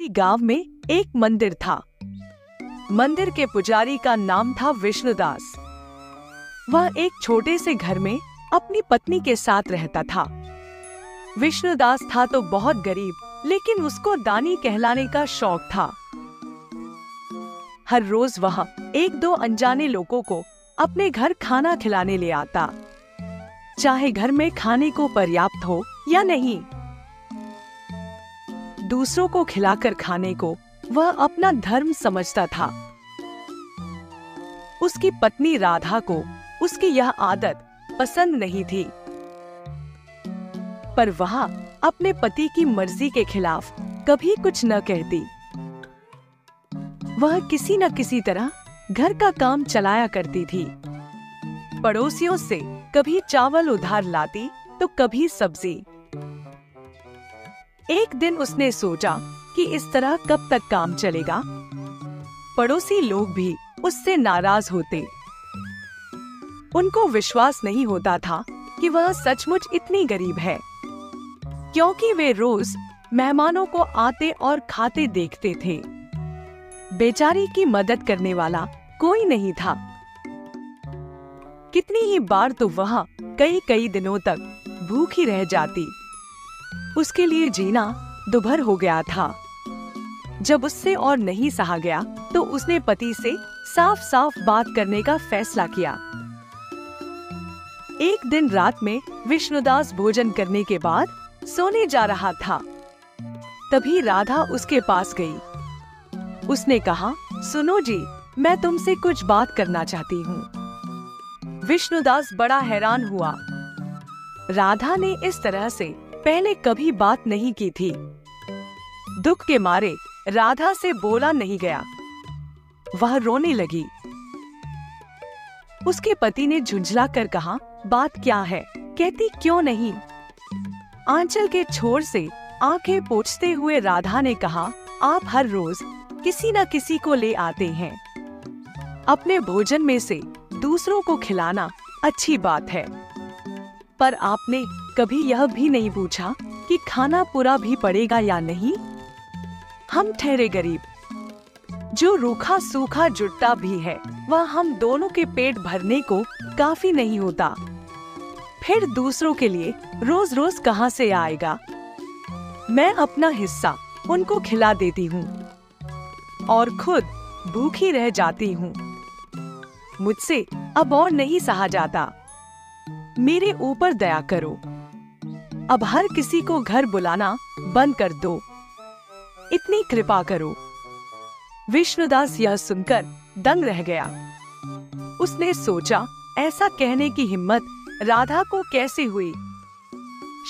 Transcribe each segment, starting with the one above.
गांव में एक मंदिर था। मंदिर के पुजारी का नाम था विष्णुदास। वह एक छोटे से घर में अपनी पत्नी के साथ रहता था। विष्णुदास था तो बहुत गरीब, लेकिन उसको दानी कहलाने का शौक था। हर रोज वह एक दो अनजाने लोगों को अपने घर खाना खिलाने ले आता, चाहे घर में खाने को पर्याप्त हो या नहीं। दूसरों को खिलाकर खाने को वह अपना धर्म समझता था। उसकी पत्नी राधा को उसकी यह आदत पसंद नहीं थी, पर वह अपने पति की मर्जी के खिलाफ कभी कुछ न कहती। वह किसी न किसी तरह घर का काम चलाया करती थी। पड़ोसियों से कभी चावल उधार लाती तो कभी सब्जी। एक दिन उसने सोचा कि इस तरह कब तक काम चलेगा। पड़ोसी लोग भी उससे नाराज होते। उनको विश्वास नहीं होता था कि वह सचमुच इतनी गरीब है, क्योंकि वे रोज मेहमानों को आते और खाते देखते थे। बेचारी की मदद करने वाला कोई नहीं था। कितनी ही बार तो वह कई कई दिनों तक भूखी रह जाती। उसके लिए जीना दुभर हो गया था। जब उससे और नहीं सहा गया तो उसने पति से साफ साफ बात करने का फैसला किया। एक दिन रात में विष्णुदास भोजन करने के बाद सोने जा रहा था। तभी राधा उसके पास गई। उसने कहा, सुनो जी, मैं तुमसे कुछ बात करना चाहती हूँ। विष्णुदास बड़ा हैरान हुआ। राधा ने इस तरह से पहले कभी बात नहीं की थी। दुख के मारे राधा से बोला नहीं गया। वह रोने लगी। उसके पति ने झुंझला कर कहा, बात क्या है, कहती क्यों नहीं? आंचल के छोर से आंखें पोंछते हुए राधा ने कहा, आप हर रोज किसी न किसी को ले आते हैं। अपने भोजन में से दूसरों को खिलाना अच्छी बात है, पर आपने कभी यह भी नहीं पूछा कि खाना पूरा भी पड़ेगा या नहीं। हम ठहरे गरीब, जो रूखा सूखा जुटता भी है वह हम दोनों के पेट भरने को काफी नहीं होता। फिर दूसरों के लिए रोज रोज कहाँ से आएगा? मैं अपना हिस्सा उनको खिला देती हूँ और खुद भूखी रह जाती हूँ। मुझसे अब और नहीं सहा जाता। मेरे ऊपर दया करो। अब हर किसी को घर बुलाना बंद कर दो। इतनी कृपा करो। विष्णुदास यह सुनकर दंग रह गया। उसने सोचा, ऐसा कहने की हिम्मत राधा को कैसे हुई?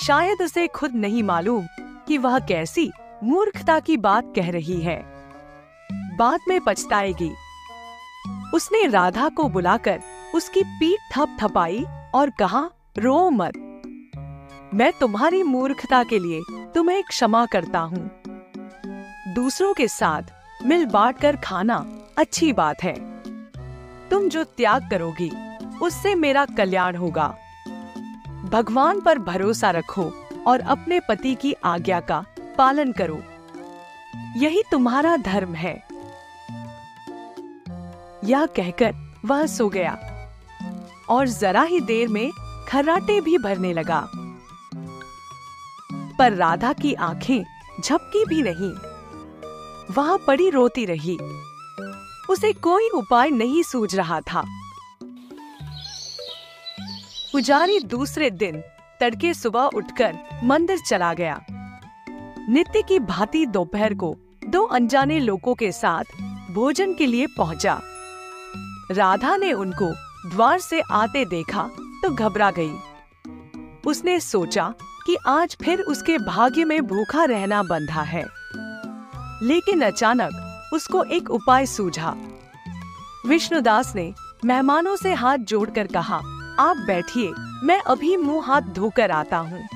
शायद उसे खुद नहीं मालूम कि वह कैसी मूर्खता की बात कह रही है। बाद में पछताएगी। उसने राधा को बुलाकर उसकी पीठ थपथपाई और कहा, रो मत। मैं तुम्हारी मूर्खता के लिए तुम्हें क्षमा करता हूँ। दूसरों के साथ मिल बांट कर खाना अच्छी बात है। तुम जो त्याग करोगी उससे मेरा कल्याण होगा। भगवान पर भरोसा रखो और अपने पति की आज्ञा का पालन करो। यही तुम्हारा धर्म है। यह कहकर वह सो गया और जरा ही देर में खर्राटे भी भरने लगा। पर राधा की आंखें झपकी भी नहीं। वह पड़ी रोती रही। उसे कोई उपाय नहीं सूझ रहा था। पुजारी दूसरे दिन तड़के सुबह उठकर मंदिर चला गया। नित्य की भांति दोपहर को दो अनजाने लोगों के साथ भोजन के लिए पहुंचा। राधा ने उनको द्वार से आते देखा तो घबरा गई। उसने सोचा कि आज फिर उसके भाग्य में भूखा रहना बंधा है। लेकिन अचानक उसको एक उपाय सूझा। विष्णुदास ने मेहमानों से हाथ जोड़कर कहा, आप बैठिए, मैं अभी मुंह हाथ धोकर आता हूँ।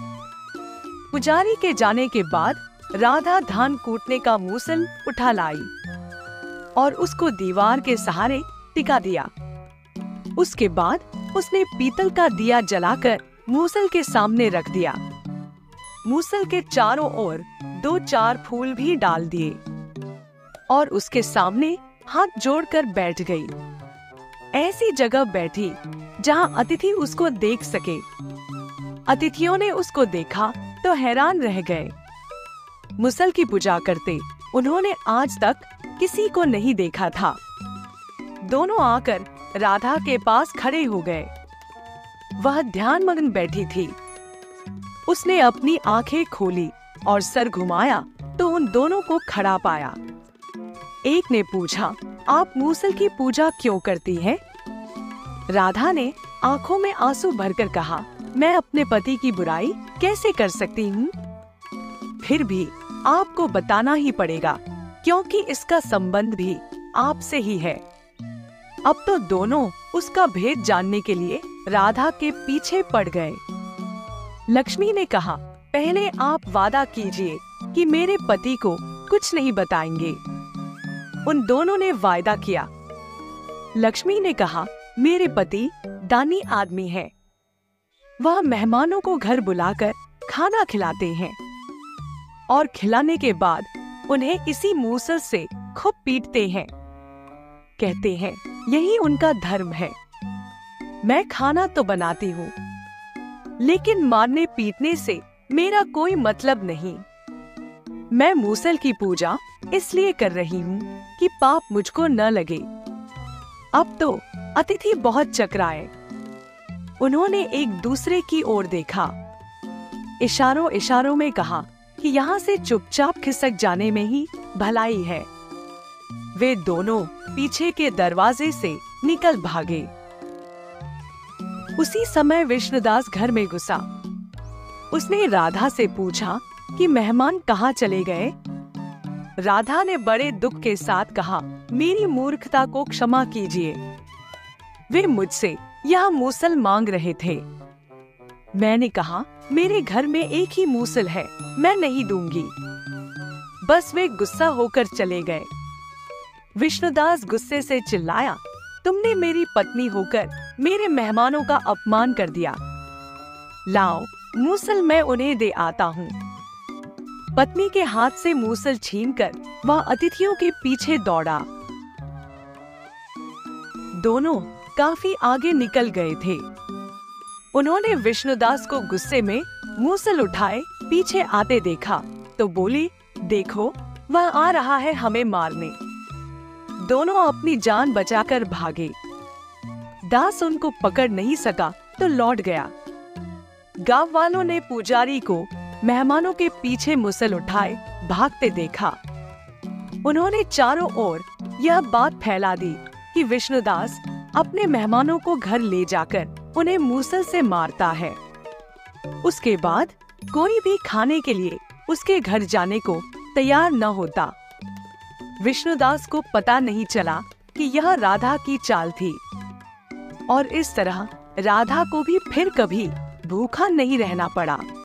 पुजारी के जाने के बाद राधा धान कूटने का मूसल उठा लाई और उसको दीवार के सहारे टिका दिया। उसके बाद उसने पीतल का दिया जलाकर मूसल के सामने रख दिया। मूसल के चारों ओर 2-4 फूल भी डाल दिए। और उसके सामने हाथ जोड़कर बैठ गई। ऐसी जगह बैठी जहां अतिथि उसको देख सके। अतिथियों ने उसको देखा तो हैरान रह गए। मुसल की पूजा करते उन्होंने आज तक किसी को नहीं देखा था। दोनों आकर राधा के पास खड़े हो गए। वह ध्यानमग्न बैठी थी। उसने अपनी आंखें खोली और सर घुमाया तो उन दोनों को खड़ा पाया। एक ने पूछा, आप मूसल की पूजा क्यों करती हैं? राधा ने आंखों में आंसू भरकर कहा, मैं अपने पति की बुराई कैसे कर सकती हूँ? फिर भी आपको बताना ही पड़ेगा, क्योंकि इसका संबंध भी आपसे ही है। अब तो दोनों उसका भेद जानने के लिए राधा के पीछे पड़ गए। लक्ष्मी ने कहा, पहले आप वादा कीजिए कि मेरे पति को कुछ नहीं बताएंगे। उन दोनों ने वायदा किया। लक्ष्मी ने कहा, मेरे पति दानी आदमी है। वह मेहमानों को घर बुलाकर खाना खिलाते हैं और खिलाने के बाद उन्हें इसी मूसल से खूब पीटते हैं। कहते हैं यही उनका धर्म है। मैं खाना तो बनाती हूँ, लेकिन मारने पीटने से मेरा कोई मतलब नहीं। मैं मूसल की पूजा इसलिए कर रही हूँ कि पाप मुझको न लगे। अब तो अतिथि बहुत चकराए। उन्होंने एक दूसरे की ओर देखा। इशारों इशारों में कहा कि यहाँ से चुपचाप खिसक जाने में ही भलाई है। वे दोनों पीछे के दरवाजे से निकल भागे। उसी समय विष्णुदास घर में घुसा। उसने राधा से पूछा कि मेहमान कहाँ चले गए? राधा ने बड़े दुख के साथ कहा, मेरी मूर्खता को क्षमा कीजिए। वे मुझसे यह मूसल मांग रहे थे। मैंने कहा, मेरे घर में एक ही मूसल है, मैं नहीं दूंगी। बस वे गुस्सा होकर चले गए। विष्णुदास गुस्से से चिल्लाया, तुमने मेरी पत्नी होकर मेरे मेहमानों का अपमान कर दिया। लाओ मूसल मैं उन्हें दे आता हूँ। पत्नी के हाथ से मूसल छीनकर वह अतिथियों के पीछे दौड़ा। दोनों काफी आगे निकल गए थे। उन्होंने विष्णुदास को गुस्से में मूसल उठाए पीछे आते देखा तो बोली, देखो वह आ रहा है हमें मारने। दोनों अपनी जान बचाकर भागे। दास उनको पकड़ नहीं सका तो लौट गया। गांव वालों ने पुजारी को मेहमानों के पीछे मूसल उठाए भागते देखा। उन्होंने चारों ओर यह बात फैला दी कि विष्णुदास अपने मेहमानों को घर ले जाकर उन्हें मूसल से मारता है। उसके बाद कोई भी खाने के लिए उसके घर जाने को तैयार न होता। विष्णुदास को पता नहीं चला कि यह राधा की चाल थी और इस तरह राधा को भी फिर कभी भूखा नहीं रहना पड़ा।